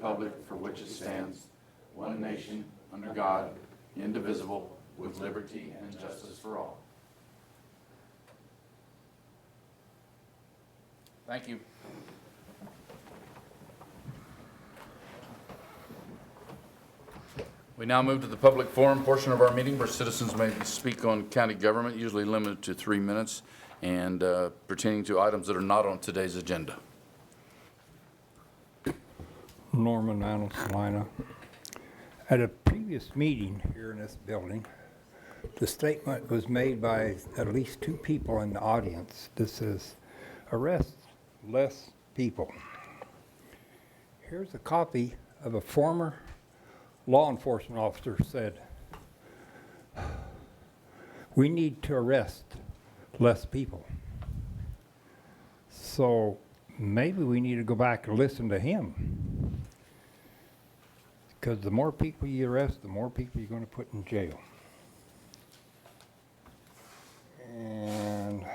republic for which it stands, one nation, under God, indivisible, with liberty and justice for all. Thank you. We now move to the public forum portion of our meeting where citizens may speak on county government, usually limited to 3 minutes, and pertaining to items that are not on today's agenda. Norman, Anna, Salina. At a previous meeting here in this building, the statement was made by at least 2 people in the audience. This is arrest less people. Here's a copy of a former law enforcement officer said, we need to arrest less people. So maybe we need to go back and listen to him. Because the more people you arrest, the more people you're going to put in jail. And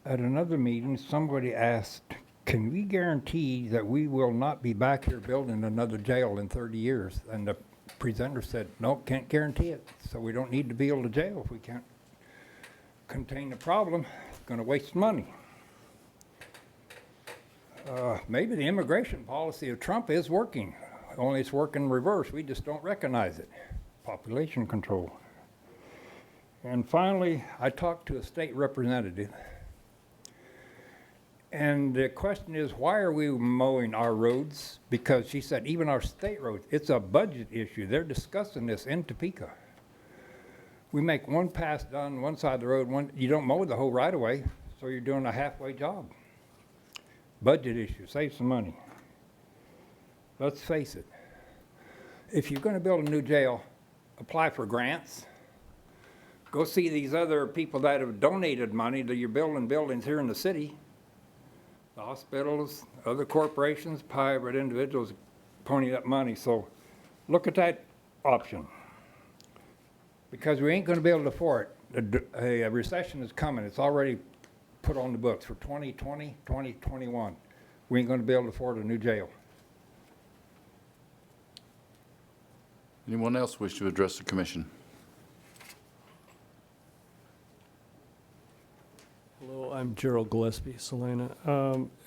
at another meeting, somebody asked, can we guarantee that we will not be back here building another jail in 30 years? And the presenter said, no, can't guarantee it. So we don't need to build a jail if we can't contain the problem. It's going to waste money. Maybe the immigration policy of Trump is working, only it's working reverse. We just don't recognize it. Population control. And finally, I talked to a state representative. And the question is, why are we mowing our roads? Because she said, even our state roads, it's a budget issue. They're discussing this in Topeka. We make one pass down one side of the road, you don't mow the whole right of way, so you're doing a halfway job. Budget issue, save some money. Let's face it. If you're going to build a new jail, apply for grants. Go see these other people that have donated money to your building buildings here in the city. The hospitals, other corporations, private individuals ponying up money. So look at that option. Because we ain't going to be able to afford it. A recession is coming. It's already put on the books for 2020, 2021. We ain't going to be able to afford a new jail. Anyone else wish to address the commission? Hello, I'm Gerald Gillespie, Saline.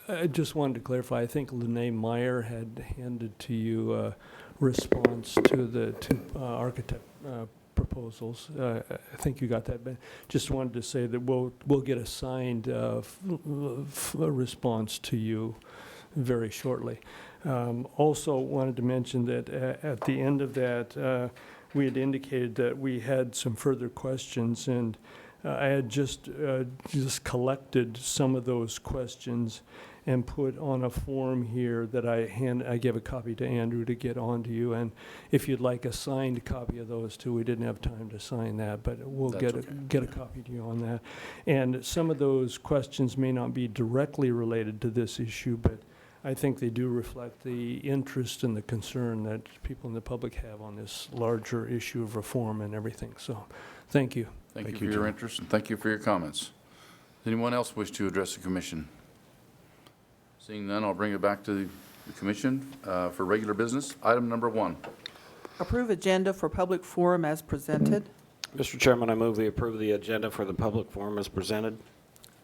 I just wanted to clarify, I think Lene Meyer had handed to you a response to the 2 architect proposals. I think you got that, but just wanted to say that we'll get a signed response to you very shortly. Also wanted to mention that at the end of that, we had indicated that we had some further questions, and I had just collected some of those questions and put on a form here that I gave a copy to Andrew to get on to you. And if you'd like a signed copy of those too, we didn't have time to sign that, but we'll get a copy to you on that. And some of those questions may not be directly related to this issue, but I think they do reflect the interest and the concern that people in the public have on this larger issue of reform and everything. So thank you. Thank you for your interest, and thank you for your comments. Does anyone else wish to address the commission? Seeing none, I'll bring it back to the commission for regular business. Item number 1. Approve agenda for public forum as presented. Mr. Chairman, I move we approve the agenda for the public forum as presented.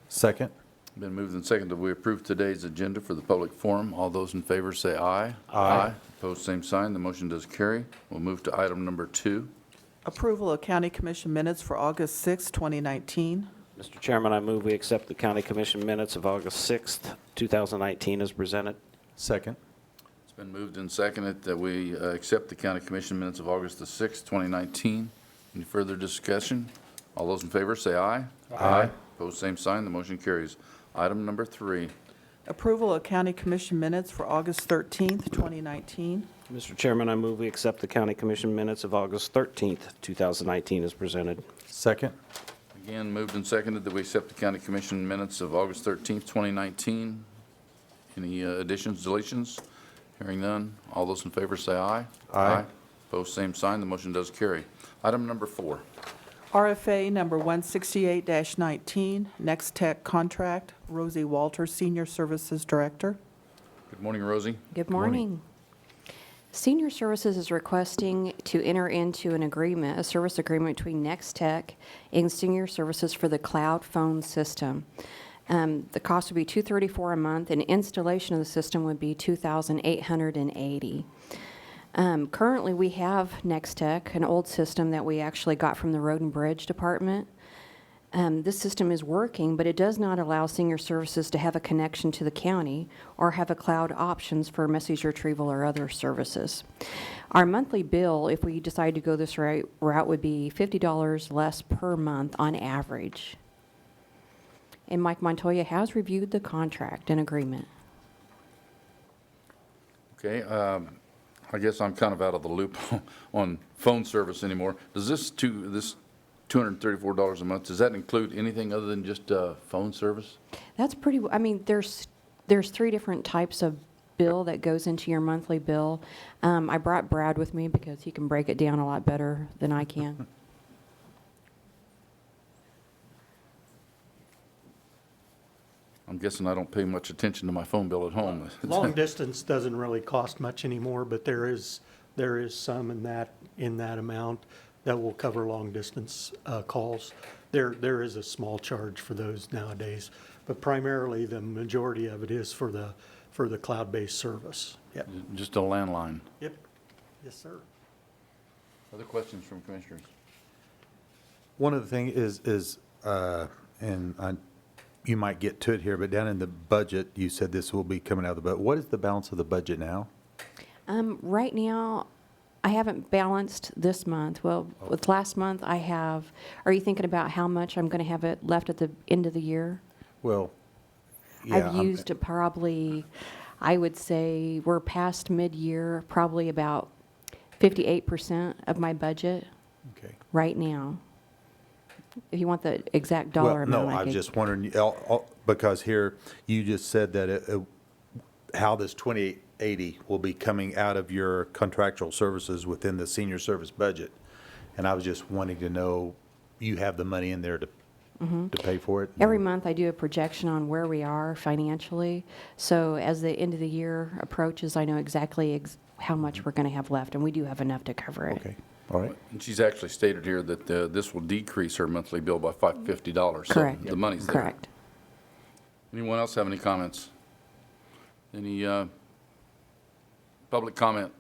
Second. Been moved and seconded that we approve today's agenda for the public forum. All those in favor say aye. Aye. Opposed, same sign. The motion does carry. We'll move to item number 2. Approval of County Commission minutes for August 6, 2019. Mr. Chairman, I move we accept the County Commission minutes of August 6th, 2019 as presented. Second. It's been moved and seconded that we accept the County Commission minutes of August the 6th, 2019. Any further discussion? All those in favor say aye. Aye. Opposed, same sign. The motion carries. Item number 3. Approval of County Commission minutes for August 13th, 2019. Mr. Chairman, I move we accept the County Commission minutes of August 13th, 2019 as presented. Second. Again, moved and seconded that we accept the County Commission minutes of August 13th, 2019. Any additions, deletions? Hearing none. All those in favor say aye. Aye. Opposed, same sign. The motion does carry. Item number 4. RFA number 168-19, Next Tech contract, Rosie Walter, Senior Services Director. Good morning, Rosie. Good morning. Senior Services is requesting to enter into an agreement, a service agreement between Next Tech and Senior Services for the cloud phone system. The cost would be $234 a month, and installation of the system would be $2,880. Currently, we have Next Tech, an old system that we actually got from the Road and Bridge Department. This system is working, but it does not allow Senior Services to have a connection to the county or have a cloud options for message retrieval or other services. Our monthly bill, if we decide to go this route, would be $50 less per month on average. And Mike Montoya has reviewed the contract and agreement. Okay, I guess I'm kind of out of the loop on phone service anymore. Does this $234 a month, does that include anything other than just phone service? That's pretty, I mean, there's 3 different types of bill that goes into your monthly bill. I brought Brad with me because he can break it down a lot better than I can. I'm guessing I don't pay much attention to my phone bill at home. Long distance doesn't really cost much anymore, but there is some in that amount that will cover long distance calls. There is a small charge for those nowadays, but primarily the majority of it is for the cloud-based service. Yep. Just a landline. Yep. Yes, sir. Other questions from commissioners? One of the things is, you might get to it here, but down in the budget, you said this will be coming out of the budget. What is the balance of the budget now? Right now, I haven't balanced this month. Well, with last month, I have. Are you thinking about how much I'm going to have it left at the end of the year? Well, yeah. I've used probably, I would say, we're past mid-year, probably about 58% of my budget Okay. right now. If you want the exact dollar amount, No, I I was could- just wondering, because here, you just said that how this 2880 will be coming out of your contractual services within the senior service budget. And I was just wanting to know, you have the money in there to pay for it? Every month, I do a projection on where we are financially. So as the end of the year approaches, I know exactly how much we're going to have left, and we do have enough to cover it. Okay, all right. And she's actually stated here that this will decrease her monthly bill by $50. Correct. So the money's there. Correct. Anyone else have any comments? Any public comment?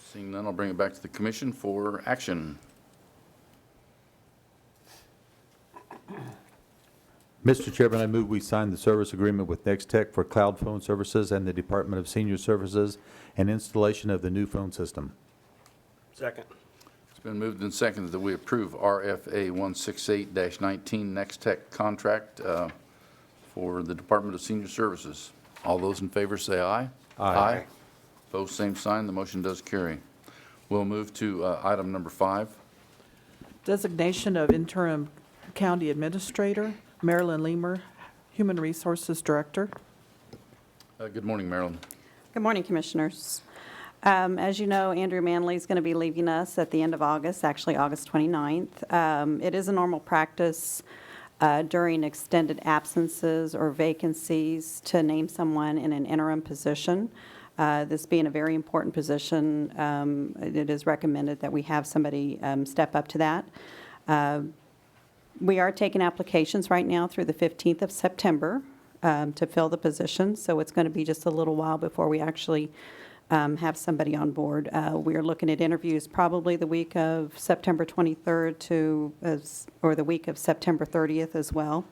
Seeing none, I'll bring it back to the commission for action. Mr. Chairman, I move we sign the service agreement with Next Tech for cloud phone services and the Department of Senior Services and installation of the new phone system. Second. It's been moved and seconded that we approve RFA 168-19 Next Tech contract for the Department of Senior Services. All those in favor say aye. Aye. Opposed, same sign. The motion does carry. We'll move to item number 5. Designation of interim county administrator, Marilyn Leamer, Human Resources Director. Good morning, Marilyn. Good morning, Commissioners. As you know, Andrew Manley is going to be leaving us at the end of August, actually August 29th. It is a normal practice during extended absences or vacancies to name someone in an interim position. This being a very important position, it is recommended that we have somebody step up to that. We are taking applications right now through the 15th of September to fill the position, so it's going to be just a little while before we actually have somebody on board. We are looking at interviews probably the week of September 23rd or the week of September 30th as well.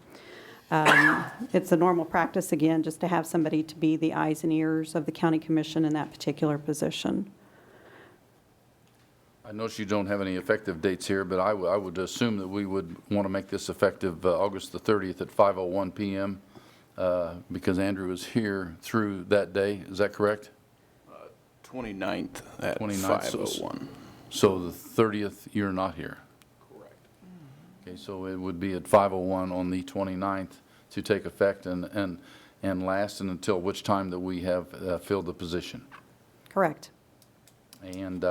It's a normal practice, again, just to have somebody to be the eyes and ears of the county commission in that particular position. I notice you don't have any effective dates here, but I would assume that we would want to make this effective August the 30th at 5:01 p.m. Because Andrew is here through that day. Is that correct? 29th at 29th, 5:01. So the 30th, you're not here? Correct. Okay, so it would be at 5:01 on the 29th to take effect and last and until which time that we have filled the position. Correct. And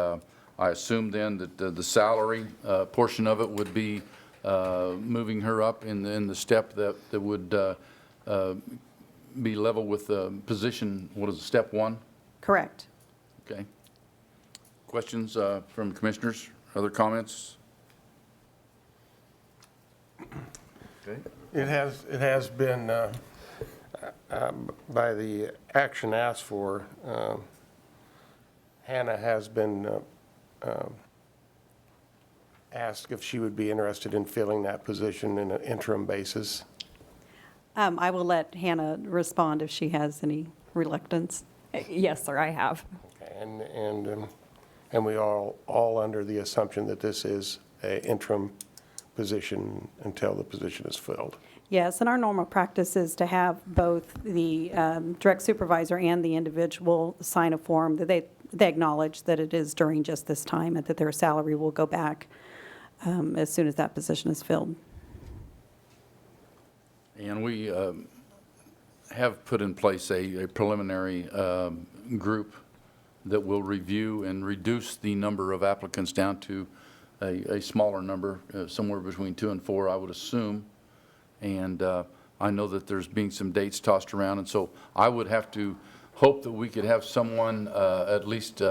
I assume then that the salary portion of it would be moving her up in the step that would be level with position, what is it, step 1? Correct. Okay. Questions from commissioners? Other comments? Okay. It has been, by the action asked for, Hannah has been asked if she would be interested in filling that position in an interim basis. I will let Hannah respond if she has any reluctance. Yes, sir, I have. Okay, and we are all under the assumption that this is an interim position until the position is filled. Yes, and our normal practice is to have both the direct supervisor and the individual sign a form that they acknowledge that it is during just this time and that their salary will go back as soon as that position is filled. And we have put in place a preliminary group that will review and reduce the number of applicants down to a smaller number, somewhere between 2 and 4, I would assume. And I know that there's being some dates tossed around, and so I would have to hope that we could have someone, at least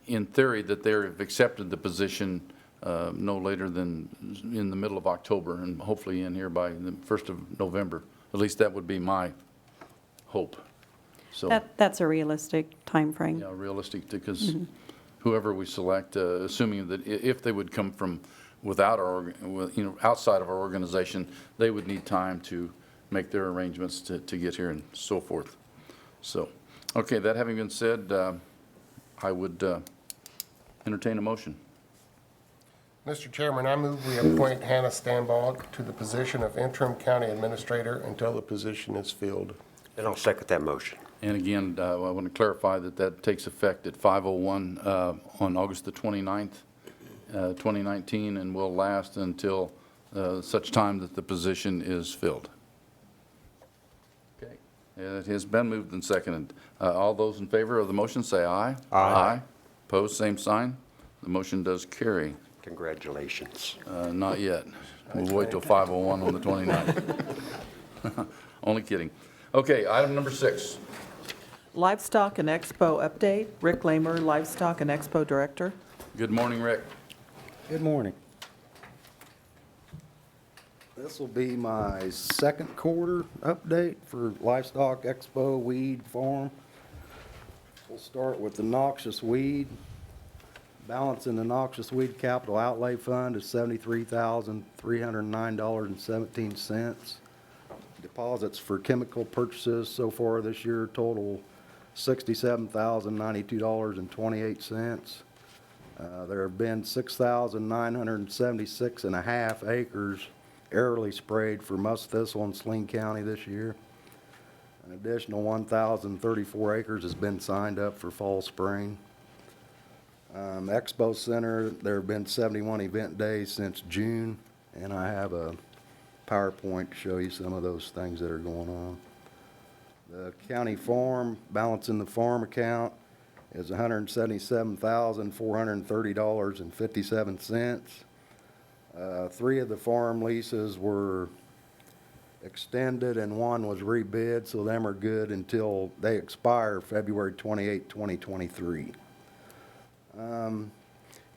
in theory, that they've accepted the position no later than in the middle of October, and hopefully in here by the 1st of November. At least that would be my hope. So, That's a realistic timeframe. yeah, realistic, because whoever we select, assuming that if they would come from without our, outside of our organization, they would need time to make their arrangements to get here and so forth. So, okay, that having been said, I would entertain a motion. Mr. Chairman, I move we appoint Hannah Stanbog to the position of interim county administrator until the position is filled. And I'll second that motion. And again, I want to clarify that that takes effect at 5:01 on August the 29th, 2019, and will last until such time that the position is filled. Okay. It has been moved and seconded. All those in favor of the motion say aye. Aye. Opposed, same sign. The motion does carry. Congratulations. Not yet. We'll wait till 5:01 on the 29th. Only kidding. Okay, item number 6. Livestock and Expo update. Rick Lamer, Livestock and Expo Director. Good morning, Rick. Good morning. This will be my second quarter update for Livestock Expo Weed Farm. We'll start with the noxious weed. Balance in the noxious weed capital outlay fund is $73,309.17. Deposits for chemical purchases so far this year total $67,092.28. There have been 6,976 and a half acres aerially sprayed for musk thistle in Saline County this year. An additional 1,034 acres has been signed up for fall spraying. Expo Center, there have been 71 event days since June, and I have a PowerPoint to show you some of those things that are going on. The county farm, balance in the farm account is $177,430.57. 3 of the farm leases were extended and 1 was rebid, so them are good until they expire February 28, 2023.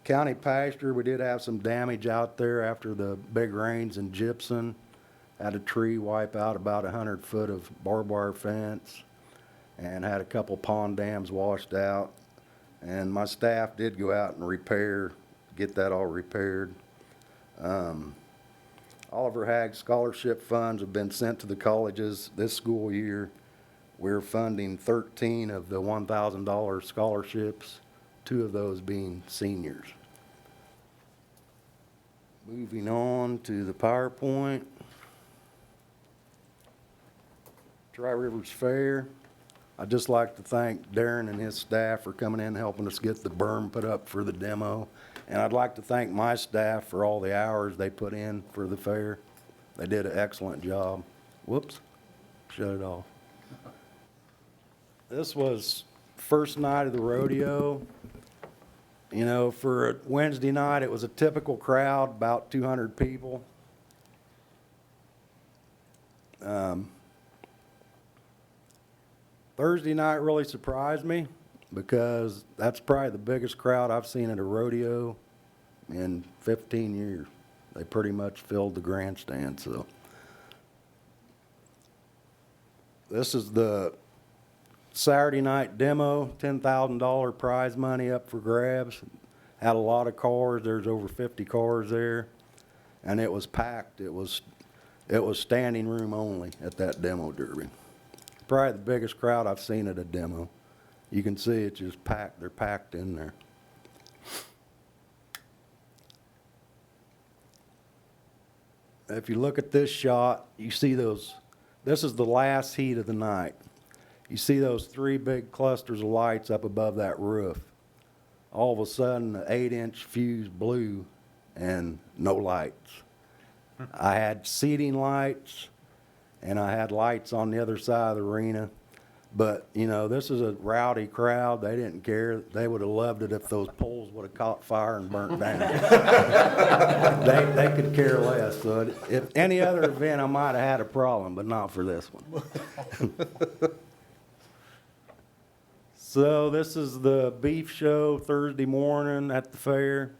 County pasture, we did have some damage out there after the big rains in Gypsum. Had a tree wipe out about 100 foot of barbed wire fence and had a couple pond dams washed out. And my staff did go out and get that all repaired. Oliver Hagg scholarship funds have been sent to the colleges this school year. We're funding 13 of the $1,000 scholarships, 2 of those being seniors. Moving on to the PowerPoint. Dry Rivers Fair. I'd just like to thank Darren and his staff for coming in and helping us get the berm put up for the demo. And I'd like to thank my staff for all the hours they put in for the fair. They did an excellent job. Whoops, shut it off. This was first night of the rodeo. You know, for Wednesday night, it was a typical crowd, about 200 people. Thursday night really surprised me because that's probably the biggest crowd I've seen at a rodeo in 15 years. They pretty much filled the grandstand, so. This is the Saturday night demo, $10,000 prize money up for grabs. Had a lot of cars, there's over 50 cars there, and it was packed. It was standing room only at that demo derby. Probably the biggest crowd I've seen at a demo. You can see it's just packed, they're packed in there. If you look at this shot, you see those, this is the last heat of the night. You see those 3 big clusters of lights up above that roof. All of a sudden, the 8-inch fuse blew and no lights. I had seating lights and I had lights on the other side of the arena. But, you know, this is a rowdy crowd. They didn't care. They would have loved it if those poles would have caught fire and burnt down. They could care less. So if any other event, I might have had a problem, but not for this one. So this is the beef show Thursday morning at the fair.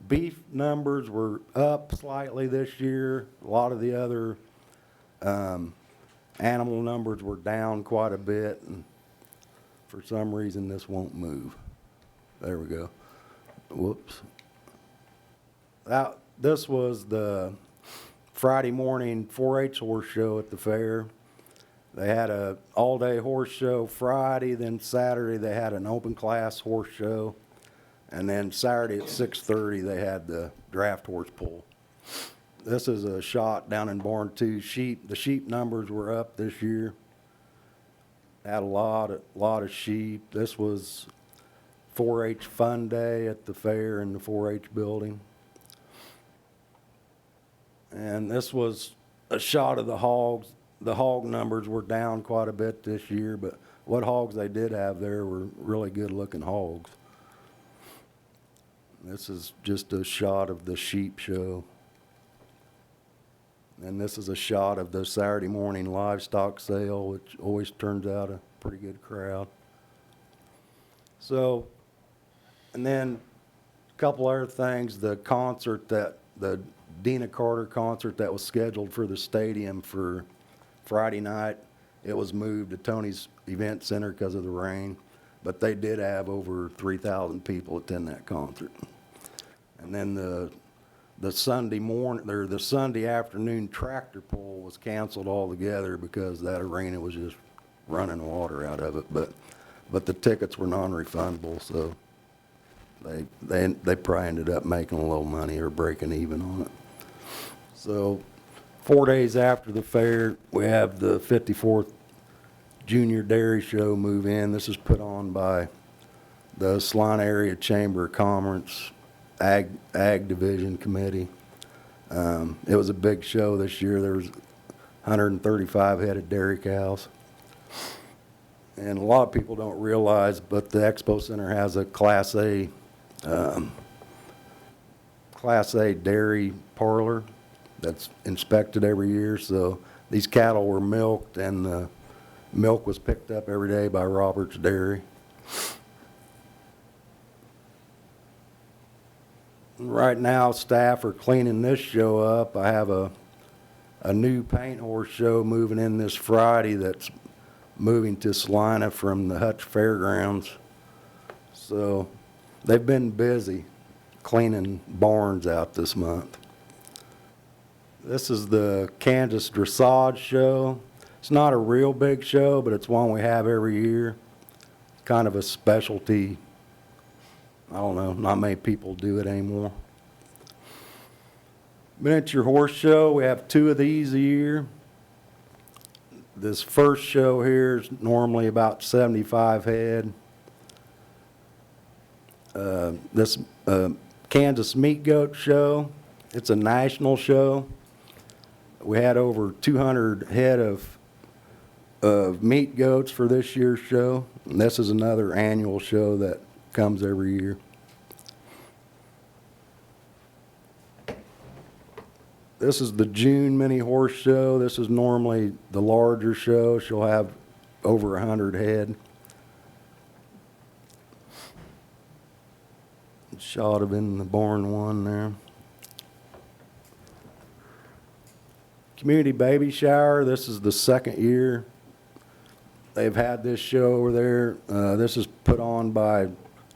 Beef numbers were up slightly this year. A lot of the other animal numbers were down quite a bit, and for some reason this won't move. There we go. Whoops. This was the Friday morning 4-H horse show at the fair. They had a all-day horse show Friday, then Saturday they had an open class horse show, and then Saturday at 6:30 they had the draft horse pull. This is a shot down in barn 2 sheep. The sheep numbers were up this year. Had a lot of sheep. This was 4-H fun day at the fair in the 4-H building. And this was a shot of the hogs. The hog numbers were down quite a bit this year, but what hogs they did have there were really good looking hogs. This is just a shot of the sheep show. And this is a shot of the Saturday morning livestock sale, which always turns out a pretty good crowd. So, and then a couple other things, the concert the Dina Carter concert that was scheduled for the stadium for Friday night, it was moved to Tony's Event Center because of the rain, but they did have over 3,000 people attend that concert. And then the Sunday morning, or the Sunday afternoon tractor pull was canceled altogether because that arena was just running water out of it. But the tickets were non-refundable, so they probably ended up making a little money or breaking even on it. So 4 days after the fair, we have the 54th Junior Dairy Show move in. This is put on by the Saline Area Chamber of Commerce Ag Division Committee. It was a big show this year. There was 135 headed dairy cows. And a lot of people don't realize, but the Expo Center has a Class A dairy parlor that's inspected every year. So these cattle were milked, and the milk was picked up every day by Robert's Dairy. Right now, staff are cleaning this show up. I have a new paint horse show moving in this Friday that's moving to Salina from the Hutch Fairgrounds. So they've been busy cleaning barns out this month. This is the Kansas Dressage Show. It's not a real big show, but it's one we have every year. Kind of a specialty. I don't know, not many people do it anymore. Miniature horse show, we have 2 of these a year. This first show here is normally about 75 head. This Kansas Meat Goat Show, it's a national show. We had over 200 head of meat goats for this year's show. And this is another annual show that comes every year. This is the June Mini Horse Show. This is normally the larger show. She'll have over 100 head. Shot have been the born one there. Community baby shower, this is the second year they've had this show over there. This is put on by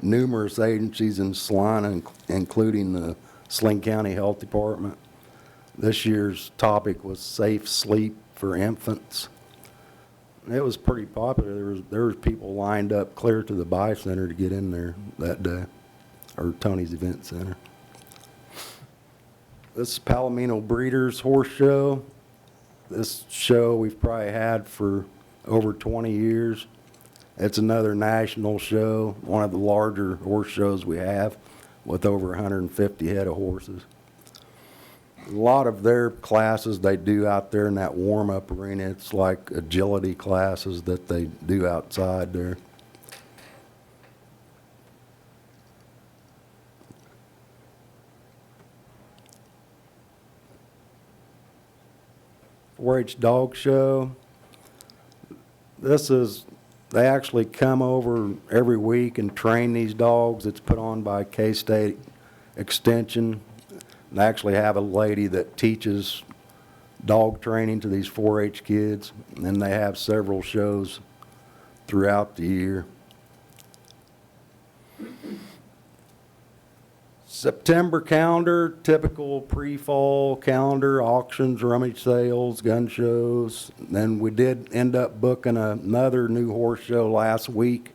numerous agencies in Saline, including the Saline County Health Department. This year's topic was safe sleep for infants. It was pretty popular. There was people lined up clear to the Buy Center to get in there that day, or Tony's Event Center. This is Palomino Breeders Horse Show. This show we've probably had for over 20 years. It's another national show, one of the larger horse shows we have, with over 150 head of horses. A lot of their classes they do out there in that warm-up arena. It's like agility classes that they do outside there. .4-H Dog Show. They actually come over every week and train these dogs. It's put on by K-State Extension. They actually have a lady that teaches dog training to these 4-H kids, and then they have several shows throughout the year. September calendar, typical pre-fall calendar, auctions, rummage sales, gun shows. Then we did end up booking another new horse show last week,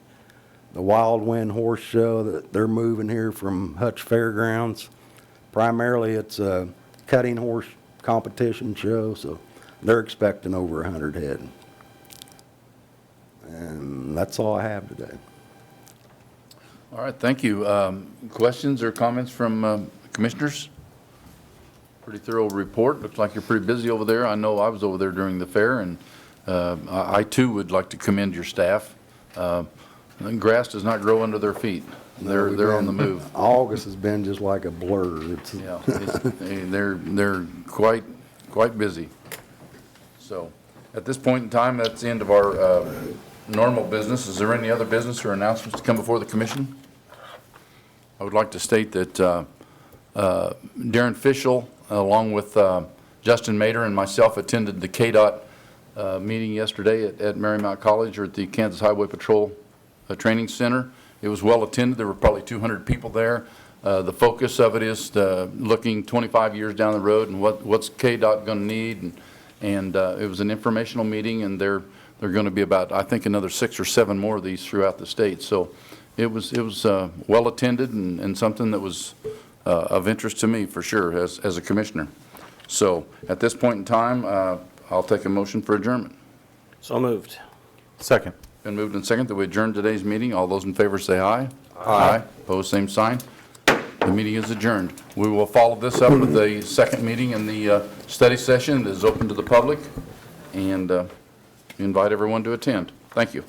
the Wild Wind Horse Show that they're moving here from Hutch Fairgrounds. Primarily it's a cutting horse competition show, so they're expecting over 100 head. And that's all I have today. All right, thank you. Questions or comments from commissioners? Pretty thorough report. Looks like you're pretty busy over there. I know I was over there during the fair, and I too would like to commend your staff. Grass does not grow under their feet. They're on the move. August has been just like a blur. Yeah, they're quite busy. So at this point in time, that's the end of our normal business. Is there any other business or announcements to come before the commission? I would like to state that Darren Fischel, along with Justin Mader and myself, attended the KDOT meeting yesterday at Marymount College, or at the Kansas Highway Patrol Training Center. It was well attended. There were probably 200 people there. The focus of it is looking 25 years down the road and what's KDOT going to need, and it was an informational meeting, and they're going to be about, I think, another 6 or 7 more of these throughout the state. So it was well attended and something that was of interest to me for sure as a commissioner. So at this point in time, I'll take a motion for adjournment. So moved. Second. Been moved and second that we adjourn today's meeting. All those in favor say aye. Aye. Opposed, same sign. The meeting is adjourned. We will follow this up with the second meeting in the study session that is open to the public, and invite everyone to attend. Thank you.